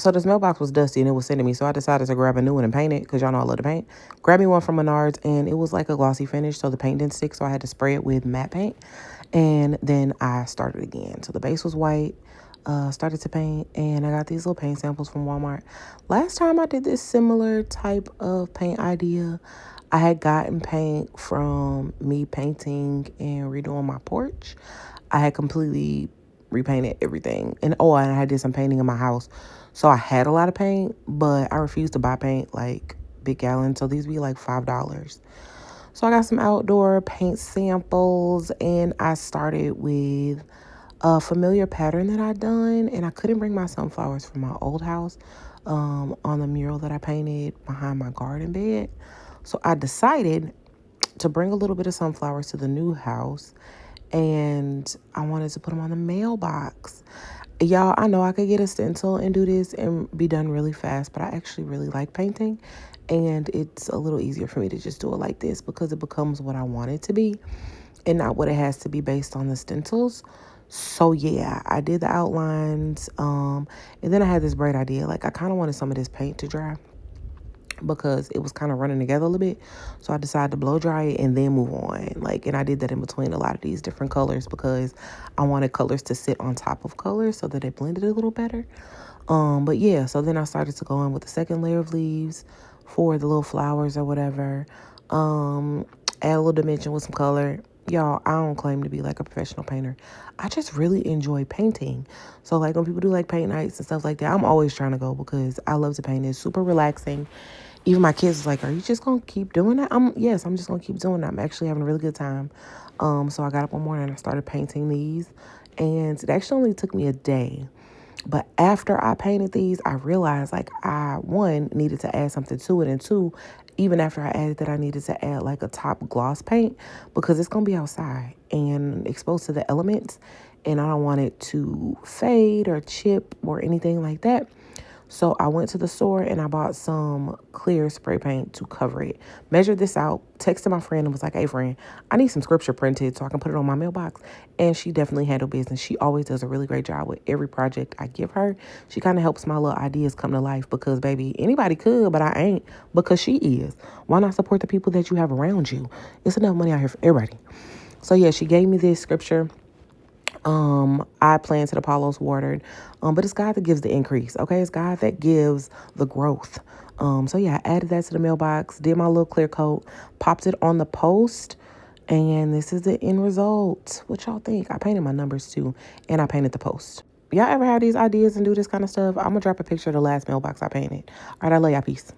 So this mailbox was dusty and it was sending me. So I decided to grab a new one and paint it because y'all know I love to paint. Grab me one from Menards and it was like a glossy finish. So the paint didn't stick. So I had to spray it with matte paint. And then I started again. So the base was white. Started to paint and I got these little paint samples from Walmart. Last time I did this similar type of paint idea, I had gotten paint from me painting and redoing my porch. I had completely repainted everything. And I did some painting in my house. So I had a lot of paint, but I refused to buy paint like big gallons. So these be like $5. So I got some outdoor paint samples and I started with a familiar pattern that I'd done, and I couldn't bring my sunflowers from my old house on the mural that I painted behind my garden bed. So I decided to bring a little bit of sunflowers to the new house, and I wanted to put them on the mailbox. Y'all, I know I could get a stencil and do this and be done really fast, but I actually really like painting, and it's a little easier for me to just do it like this because it becomes what I want it to be and not what it has to be based on the stencils. So yeah, I did the outlines, and then I had this bright idea. Like I kind of wanted some of this paint to dry because it was kind of running together a little bit. So I decided to blow dry it and then move on. And I did that in between a lot of these different colors because I wanted colors to sit on top of colors so that it blended a little better. But yeah, so then I started to go in with the second layer of leaves for the little flowers or whatever. Add a little dimension with some color. Y'all, I don't claim to be like a professional painter. I just really enjoy painting. So like when people do like paint nights and stuff like that, I'm always trying to go because I love to paint. It's super relaxing. Even my kids is like, are you just gonna keep doing that? Yes, I'm just gonna keep doing that. I'm actually having a really good time. So I got up one morning and I started painting these, and it actually only took me a day. But after I painted these, I realized like I, one, needed to add something to it. And two, even after I added that, I needed to add like a top gloss paint because it's going to be outside and exposed to the elements. And I don't want it to fade or chip or anything like that. So I went to the store and I bought some clear spray paint to cover it. Measured this out, texted my friend and was like, hey friend, I need some scripture printed so I can put it on my mailbox. And she definitely handled business. She always does a really great job with every project I give her. She kind of helps my little ideas come to life because baby, anybody could, but I ain't because she is. Why not support the people that you have around you? It's enough money out here for everybody. So yeah, she gave me this scripture. I planted Apollos watered, but it's God that gives the increase. Okay. It's God that gives the growth. So yeah, I added that to the mailbox, did my little clear coat, popped it on the post, and this is the end result. What y'all think? I painted my numbers too, and I painted the post. Y'all ever have these ideas and do this kind of stuff? I'm gonna drop a picture of the last mailbox I painted. All right, I love y'all. Peace.